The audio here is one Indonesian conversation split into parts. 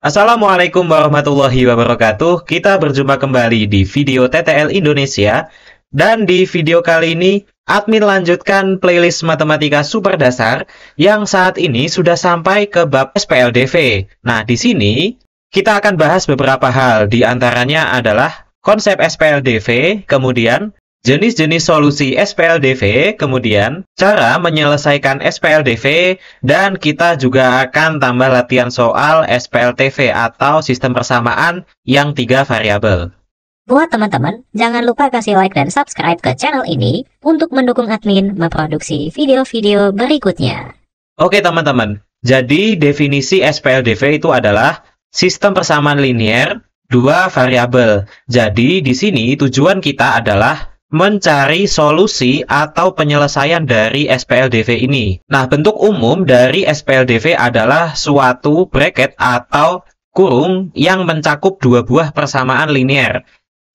Assalamualaikum warahmatullahi wabarakatuh. Kita berjumpa kembali di video TTL Indonesia. Dan di video kali ini, admin lanjutkan playlist Matematika Super Dasar yang saat ini sudah sampai ke bab SPLDV. Nah, di sini kita akan bahas beberapa hal. Di antaranya adalah konsep SPLDV, kemudian jenis-jenis solusi SPLDV, kemudian cara menyelesaikan SPLDV, dan kita juga akan tambah latihan soal SPLTV atau sistem persamaan yang 3 variabel. Buat teman-teman, jangan lupa kasih like dan subscribe ke channel ini untuk mendukung admin memproduksi video-video berikutnya. Oke teman-teman, jadi definisi SPLDV itu adalah sistem persamaan linear 2 variabel. Jadi di sini tujuan kita adalah mencari solusi atau penyelesaian dari SPLDV ini. Nah, bentuk umum dari SPLDV adalah suatu bracket atau kurung yang mencakup dua buah persamaan linear.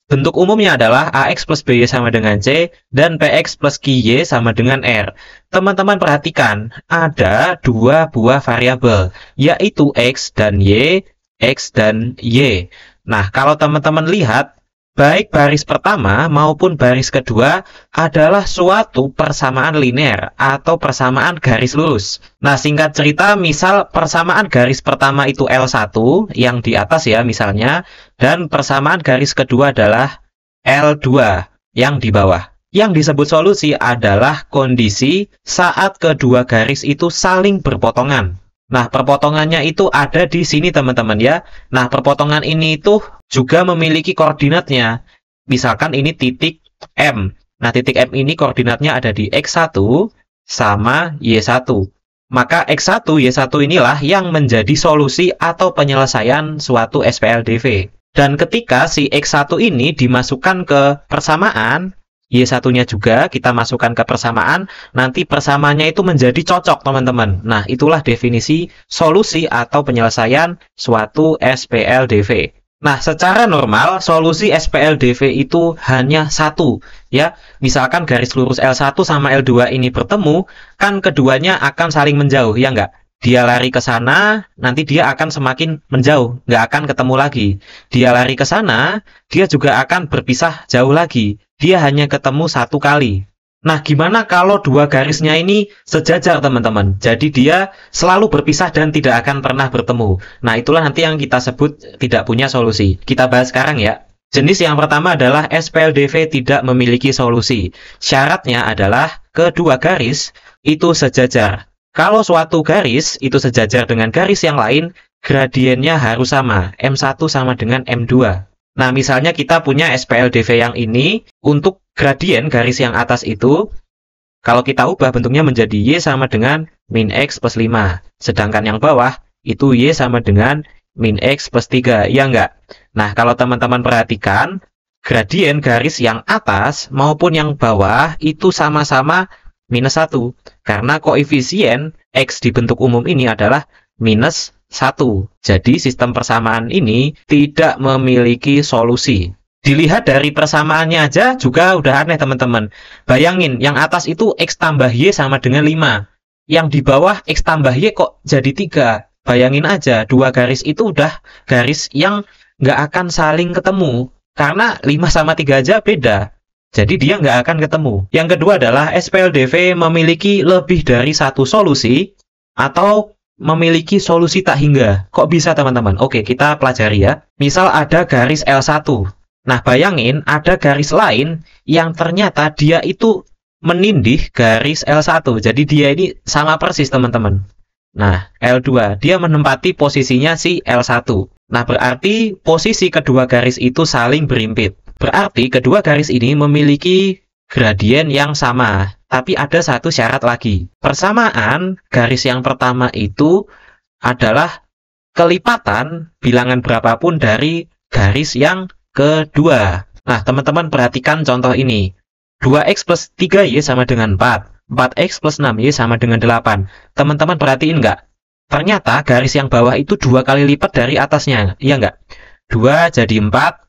Bentuk umumnya adalah AX plus BY sama dengan C dan PX plus QY sama dengan R. Teman-teman perhatikan, ada dua buah variabel, yaitu X dan Y, X dan Y. Nah, kalau teman-teman lihat, baik baris pertama maupun baris kedua adalah suatu persamaan linear atau persamaan garis lurus. Nah, singkat cerita, misal persamaan garis pertama itu L1 yang di atas ya misalnya, dan persamaan garis kedua adalah L2 yang di bawah. Yang disebut solusi adalah kondisi saat kedua garis itu saling berpotongan. Nah, perpotongannya itu ada di sini teman-teman ya. Nah, perpotongan ini itu juga memiliki koordinatnya. Misalkan ini titik M. Nah, titik M ini koordinatnya ada di X1 sama Y1. Maka X1, Y1 inilah yang menjadi solusi atau penyelesaian suatu SPLDV. Dan ketika si X1 ini dimasukkan ke persamaan, Y1-nya juga kita masukkan ke persamaan, nanti persamaannya itu menjadi cocok, teman-teman. Nah, itulah definisi solusi atau penyelesaian suatu SPLDV. Nah, secara normal, solusi SPLDV itu hanya satu, ya. Misalkan garis lurus L1 sama L2 ini bertemu, kan keduanya akan saling menjauh, ya nggak? Dia lari ke sana, nanti dia akan semakin menjauh, nggak akan ketemu lagi. Dia lari ke sana, dia juga akan berpisah jauh lagi. Dia hanya ketemu satu kali. Nah, gimana kalau dua garisnya ini sejajar, teman-teman? Jadi dia selalu berpisah dan tidak akan pernah bertemu. Nah, itulah nanti yang kita sebut tidak punya solusi. Kita bahas sekarang ya. Jenis yang pertama adalah SPLDV tidak memiliki solusi. Syaratnya adalah kedua garis itu sejajar. Kalau suatu garis itu sejajar dengan garis yang lain, gradiennya harus sama. M1 sama dengan M2. Nah, misalnya kita punya SPLDV yang ini, untuk gradien garis yang atas itu, kalau kita ubah bentuknya menjadi Y sama dengan min X plus 5. Sedangkan yang bawah, itu Y sama dengan min X plus 3. Ya enggak? Nah, kalau teman-teman perhatikan, gradien garis yang atas maupun yang bawah itu sama-sama minus 1. Karena koefisien X di bentuk umum ini adalah minus 1. Jadi sistem persamaan ini tidak memiliki solusi. Dilihat dari persamaannya aja juga udah aneh, teman-teman. Bayangin, yang atas itu X tambah Y sama dengan 5. Yang di bawah X tambah Y kok jadi 3. Bayangin aja, dua garis itu udah garis yang nggak akan saling ketemu. Karena 5 sama 3 aja beda. Jadi dia nggak akan ketemu. Yang kedua adalah SPLDV memiliki lebih dari satu solusi atau memiliki solusi tak hingga. Kok bisa, teman-teman? Oke, kita pelajari ya. Misal ada garis L1. Nah, bayangin ada garis lain yang ternyata dia itu menindih garis L1. Jadi dia ini sama persis, teman-teman. Nah, L2, dia menempati posisinya si L1. Nah, berarti posisi kedua garis itu saling berimpit. Berarti kedua garis ini memiliki gradien yang sama. Tapi ada satu syarat lagi. Persamaan garis yang pertama itu adalah kelipatan bilangan berapapun dari garis yang kedua. Nah, teman-teman perhatikan contoh ini. 2X plus 3Y sama dengan 4. 4X plus 6Y sama dengan 8. Teman-teman perhatiin nggak? Ternyata garis yang bawah itu 2 kali lipat dari atasnya. Iya nggak? 2 jadi 4,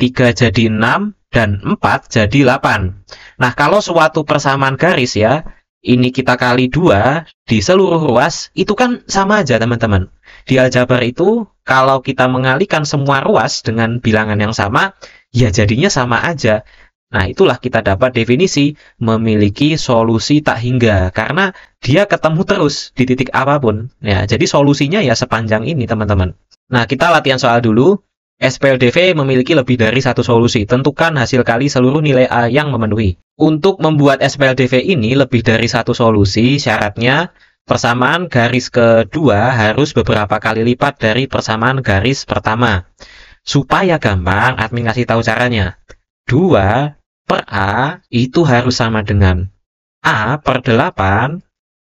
3 jadi 6, dan 4 jadi 8. Nah, kalau suatu persamaan garis ya, ini kita kali 2 di seluruh ruas, itu kan sama aja teman-teman. Di aljabar itu, kalau kita mengalihkan semua ruas dengan bilangan yang sama, ya jadinya sama aja. Nah, itulah kita dapat definisi memiliki solusi tak hingga, karena dia ketemu terus di titik apapun. Ya, jadi solusinya ya sepanjang ini teman-teman. Nah, kita latihan soal dulu. SPLDV memiliki lebih dari satu solusi. Tentukan hasil kali seluruh nilai A yang memenuhi. Untuk membuat SPLDV ini lebih dari satu solusi, syaratnya persamaan garis kedua harus beberapa kali lipat dari persamaan garis pertama. Supaya gampang, admin kasih tahu caranya. 2 per A itu harus sama dengan A per 8,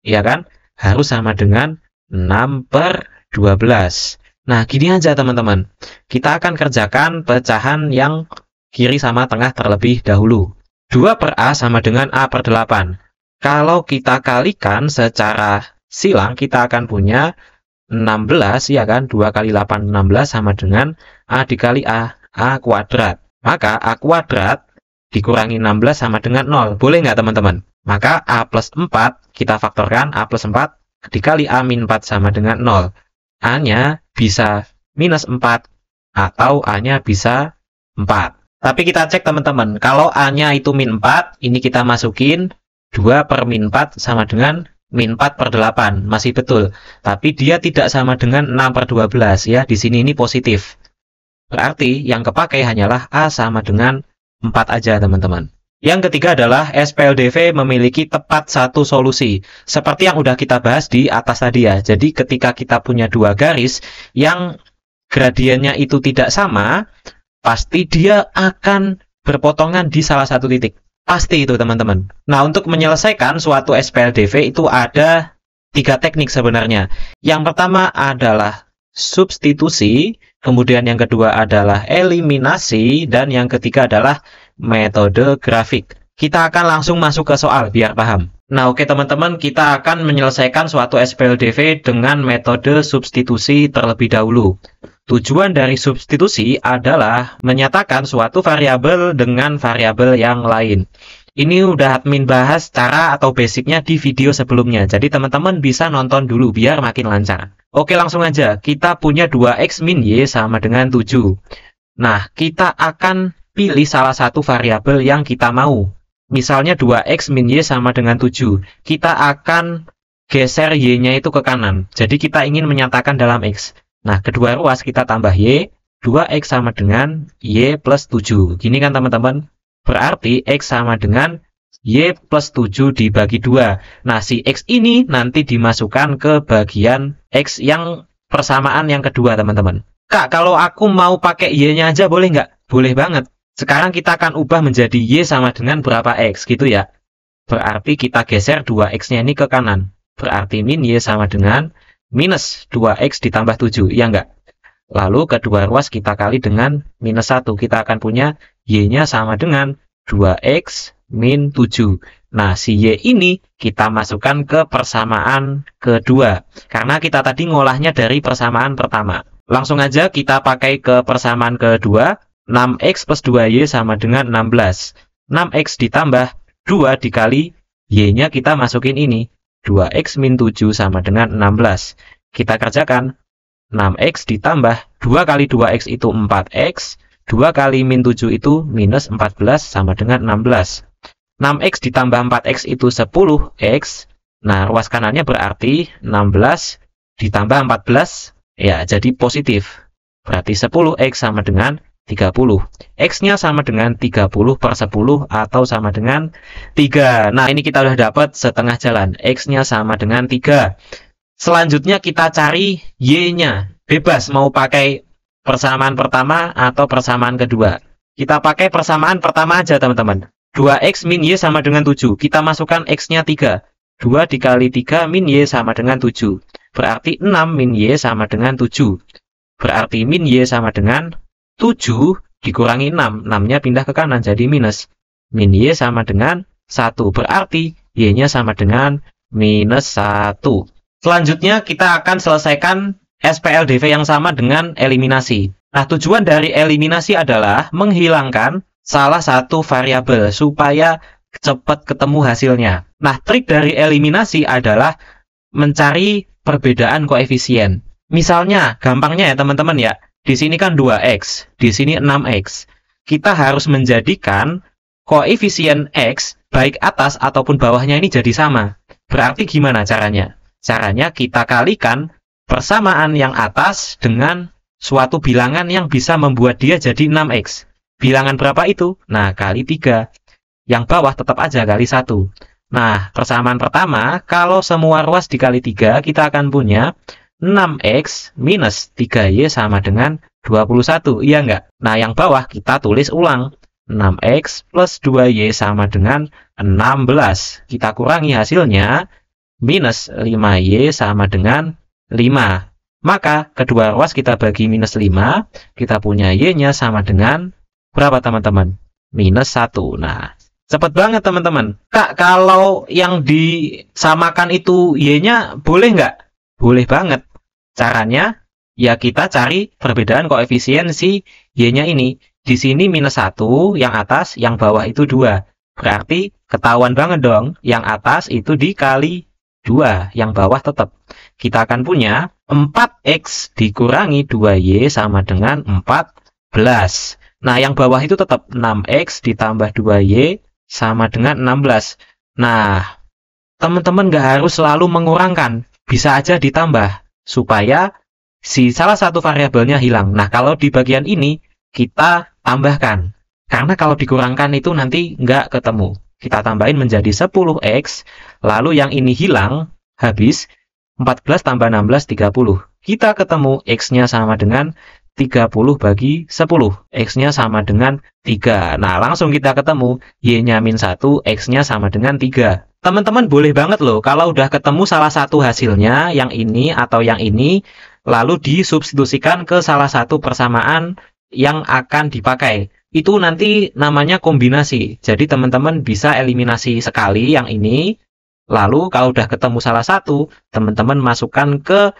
ya kan? Harus sama dengan 6 per 12. Nah, gini aja teman-teman. Kita akan kerjakan pecahan yang kiri sama tengah terlebih dahulu. 2 per A sama dengan A per 8. Kalau kita kalikan secara silang, kita akan punya 16, ya kan? 2 kali 8, 16 sama dengan A dikali A kuadrat. Maka A kuadrat dikurangi 16 sama dengan 0. Boleh nggak teman-teman? Maka A plus 4, kita faktorkan A plus 4 dikali A min 4 sama dengan 0. A-nya bisa minus 4 atau A-nya bisa 4. Tapi kita cek teman-teman, kalau A-nya itu min 4, ini kita masukin 2 per min 4 sama dengan min 4 per 8. Masih betul. Tapi dia tidak sama dengan 6 per 12 ya. Di sini ini positif. Berarti yang kepakai hanyalah A sama dengan 4 aja teman-teman. Yang ketiga adalah SPLDV memiliki tepat satu solusi. Seperti yang udah kita bahas di atas tadi ya. Jadi ketika kita punya dua garis yang gradiennya itu tidak sama, pasti dia akan berpotongan di salah satu titik. Pasti itu teman-teman. Nah, untuk menyelesaikan suatu SPLDV itu ada 3 teknik sebenarnya. Yang pertama adalah substitusi, kemudian yang kedua adalah eliminasi, dan yang ketiga adalah metode grafik. Kita akan langsung masuk ke soal biar paham. Nah, oke teman-teman, kita akan menyelesaikan suatu SPLDV dengan metode substitusi terlebih dahulu. Tujuan dari substitusi adalah menyatakan suatu variabel dengan variabel yang lain. Ini udah admin bahas cara atau basicnya di video sebelumnya. Jadi teman-teman bisa nonton dulu biar makin lancar. Oke, langsung aja. Kita punya 2x min y sama dengan 7. Nah, kita akan pilih salah satu variabel yang kita mau. Misalnya 2x min y sama dengan 7. Kita akan geser y-nya itu ke kanan. Jadi kita ingin menyatakan dalam x. Nah, kedua ruas kita tambah y. 2x sama dengan y plus 7. Gini kan teman-teman? Berarti x sama dengan y plus 7 dibagi 2. Nah, si x ini nanti dimasukkan ke bagian x yang persamaan yang kedua teman-teman. Kak, kalau aku mau pakai y-nya aja boleh nggak? Boleh banget. Sekarang kita akan ubah menjadi y sama dengan berapa x, gitu ya. Berarti kita geser 2x-nya ini ke kanan. Berarti min y sama dengan minus 2x ditambah 7, iya nggak? Lalu kedua ruas kita kali dengan minus 1. Kita akan punya y-nya sama dengan 2x min 7. Nah, si y ini kita masukkan ke persamaan kedua. Karena kita tadi ngolahnya dari persamaan pertama. Langsung aja kita pakai ke persamaan kedua. 6x plus 2y sama dengan 16. 6x ditambah 2 dikali y-nya kita masukin ini. 2x min 7 sama dengan 16. Kita kerjakan. 6x ditambah 2 kali 2x itu 4x. 2 kali min 7 itu minus 14 sama dengan 16. 6x ditambah 4x itu 10x. Nah, ruas kanannya berarti 16 ditambah 14. Ya, jadi positif. Berarti 10x sama dengan 30. X-nya sama dengan 30 per 10 atau sama dengan 3. Nah, ini kita udah dapat setengah jalan. X-nya sama dengan 3. Selanjutnya kita cari Y-nya. Bebas mau pakai persamaan pertama atau persamaan kedua. Kita pakai persamaan pertama aja teman-teman. 2x min y sama dengan 7. Kita masukkan x-nya 3. 2 dikali 3 min y sama dengan 7. Berarti 6 min y sama dengan 7. Berarti min y sama dengan 7 dikurangi 6. 6-nya pindah ke kanan jadi minus. Min y sama dengan 1. Berarti y-nya sama dengan minus 1. Selanjutnya kita akan selesaikan SPLDV yang sama dengan eliminasi. Nah, tujuan dari eliminasi adalah menghilangkan salah satu variabel supaya cepat ketemu hasilnya. Nah, trik dari eliminasi adalah mencari perbedaan koefisien. Misalnya, gampangnya ya teman-teman ya, di sini kan 2x, di sini 6x. Kita harus menjadikan koefisien x, baik atas ataupun bawahnya ini jadi sama. Berarti gimana caranya? Caranya kita kalikan persamaan yang atas dengan suatu bilangan yang bisa membuat dia jadi 6x. Bilangan berapa itu? Nah, kali 3. Yang bawah tetap aja kali 1. Nah, persamaan pertama, kalau semua ruas dikali 3, kita akan punya 6x minus 3y sama dengan 21. Iya nggak? Nah, yang bawah kita tulis ulang. 6x plus 2y sama dengan 16. Kita kurangi hasilnya. Minus 5y sama dengan 5. Maka kedua ruas kita bagi minus 5. Kita punya y-nya sama dengan berapa teman-teman? Minus 1. Nah, cepet banget teman-teman. Kak, kalau yang disamakan itu y-nya boleh nggak? Boleh banget. Caranya, ya kita cari perbedaan koefisien si y-nya ini. Di sini minus 1, yang atas, yang bawah itu 2. Berarti ketahuan banget dong, yang atas itu dikali 2, yang bawah tetap. Kita akan punya 4x dikurangi 2y sama dengan 14. Nah, yang bawah itu tetap 6x ditambah 2y sama dengan 16. Nah, teman-teman nggak harus selalu mengurangkan. Bisa aja ditambah, supaya si salah satu variabelnya hilang. Nah, kalau di bagian ini, kita tambahkan. Karena kalau dikurangkan itu nanti nggak ketemu. Kita tambahin menjadi 10x, lalu yang ini hilang, habis 14 tambah 16, 30. Kita ketemu x-nya sama dengan 30 bagi 10. X-nya sama dengan 3. Nah, langsung kita ketemu y-nya min 1, x-nya sama dengan 3. Teman-teman boleh banget loh, kalau udah ketemu salah satu hasilnya, yang ini atau yang ini, lalu disubstitusikan ke salah satu persamaan yang akan dipakai. Itu nanti namanya kombinasi. Jadi teman-teman bisa eliminasi sekali yang ini. Lalu kalau udah ketemu salah satu, teman-teman masukkan ke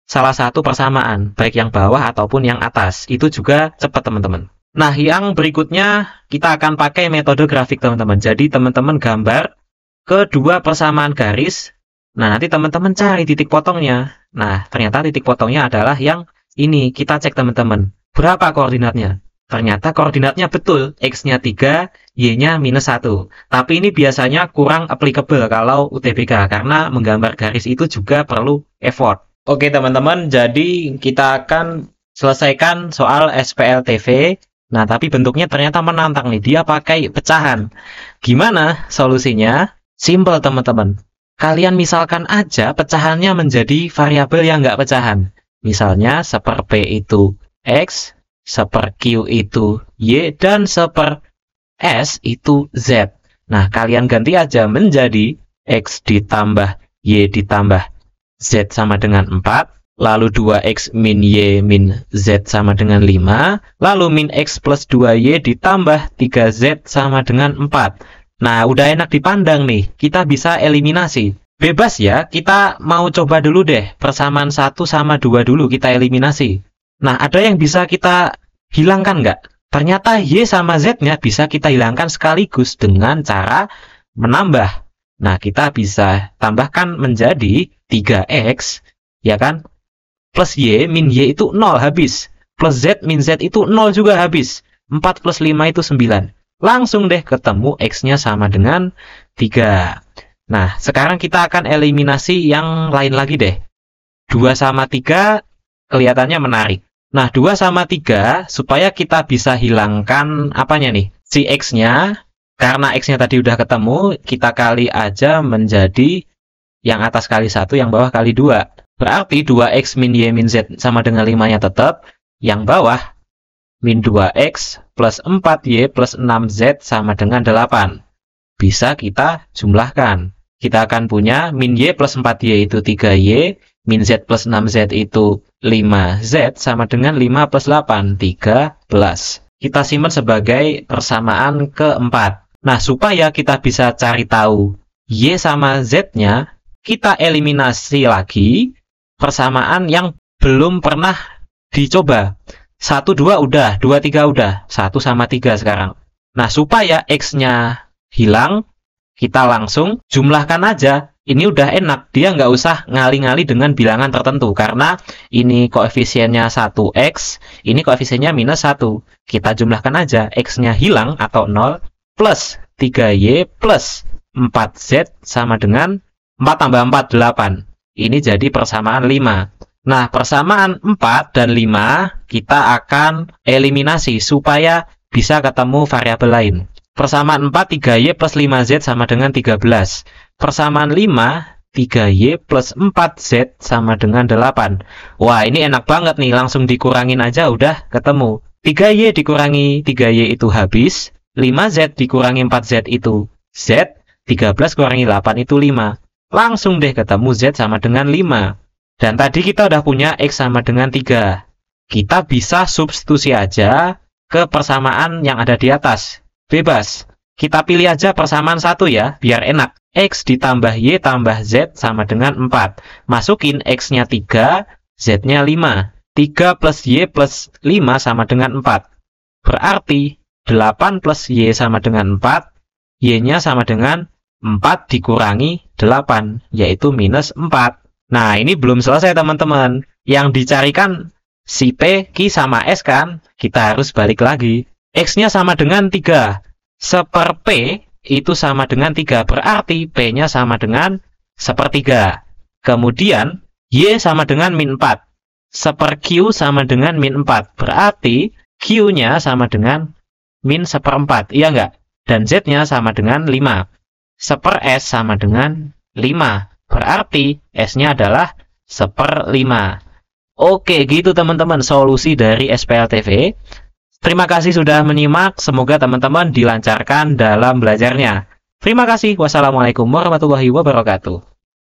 salah satu persamaan. Baik yang bawah ataupun yang atas. Itu juga cepat teman-teman. Nah, yang berikutnya kita akan pakai metode grafik teman-teman. Jadi teman-teman gambar kedua persamaan garis. Nah, nanti teman-teman cari titik potongnya. Nah, ternyata titik potongnya adalah yang ini. Kita cek teman-teman. Berapa koordinatnya? Ternyata koordinatnya betul, x-nya 3, y-nya minus 1. Tapi ini biasanya kurang applicable kalau UTBK, karena menggambar garis itu juga perlu effort. Oke teman-teman, jadi kita akan selesaikan soal SPLTV. Nah, tapi bentuknya ternyata menantang nih, dia pakai pecahan. Gimana solusinya? Simple teman-teman. Kalian misalkan aja pecahannya menjadi variabel yang nggak pecahan. Misalnya, seper P itu X, seper Q itu Y, dan seper S itu Z. Nah, kalian ganti aja menjadi X ditambah Y ditambah Z sama dengan 4, lalu 2X min Y min Z sama dengan 5, lalu min X plus 2Y ditambah 3Z sama dengan 4. Nah, udah enak dipandang nih, kita bisa eliminasi. Bebas ya, kita mau coba dulu deh, persamaan 1 sama 2 dulu kita eliminasi. Nah, ada yang bisa kita hilangkan nggak? Ternyata Y sama Z-nya bisa kita hilangkan sekaligus dengan cara menambah. Nah, kita bisa tambahkan menjadi 3X, ya kan? Plus Y min Y itu 0 habis. Plus Z min Z itu 0 juga habis. 4 plus 5 itu 9. Langsung deh ketemu X-nya sama dengan 3. Nah, sekarang kita akan eliminasi yang lain lagi deh. 2 sama 3 kelihatannya menarik. Nah, 2 sama 3, supaya kita bisa hilangkan apanya nih? Si X-nya, karena X-nya tadi udah ketemu, kita kali aja menjadi yang atas kali 1, yang bawah kali 2. Berarti 2X min Y min Z sama dengan 5-nya tetap, yang bawah min 2X plus 4Y plus 6Z sama dengan 8. Bisa kita jumlahkan. Kita akan punya min Y plus 4Y itu 3Y, min Z plus 6Z itu 5Z sama dengan 5 plus 8, 13. Kita simpan sebagai persamaan keempat. Nah, supaya kita bisa cari tahu Y sama Z-nya, kita eliminasi lagi persamaan yang belum pernah dicoba. 1, 2 udah, 2, 3 udah, 1 sama 3 sekarang. Nah, supaya X-nya hilang, Kita langsung jumlahkan aja. Ini udah enak, dia nggak usah ngali-ngali dengan bilangan tertentu, karena ini koefisiennya 1x, ini koefisiennya minus 1. Kita jumlahkan aja, x-nya hilang atau 0, plus 3y plus 4z sama dengan 4 tambah 4, 8. Ini jadi persamaan 5. Nah, persamaan 4 dan 5 kita akan eliminasi supaya bisa ketemu variabel lain. Persamaan 4, 3y plus 5z sama dengan 13. Persamaan 5, 3y plus 4z sama dengan 8. Wah, ini enak banget nih, langsung dikurangin aja udah ketemu. 3y dikurangi 3y itu habis, 5z dikurangi 4z itu z, 13 kurangi 8 itu 5. Langsung deh ketemu z sama dengan 5. Dan tadi kita udah punya x sama dengan 3. Kita bisa substitusi aja ke persamaan yang ada di atas. Bebas. Kita pilih aja persamaan 1 ya, biar enak. X ditambah Y tambah Z sama dengan 4. Masukin X-nya 3, Z-nya 5. 3 plus Y plus 5 sama dengan 4. Berarti 8 plus Y sama dengan 4, Y-nya sama dengan 4 dikurangi 8, yaitu minus 4. Nah, ini belum selesai teman-teman. Yang dicarikan si P, Q, sama S kan? Kita harus balik lagi. X-nya sama dengan 3. Seper P itu sama dengan 3, berarti P-nya sama dengan sepertiga. Kemudian Y sama dengan min 4. Seper Q sama dengan min 4, berarti Q-nya sama dengan min seperempat, iya nggak? Dan Z-nya sama dengan 5. Seper S sama dengan 5, berarti S-nya adalah seper 5. Oke, gitu teman-teman solusi dari SPLTV. Terima kasih sudah menyimak, semoga teman-teman dilancarkan dalam belajarnya. Terima kasih, wassalamualaikum warahmatullahi wabarakatuh.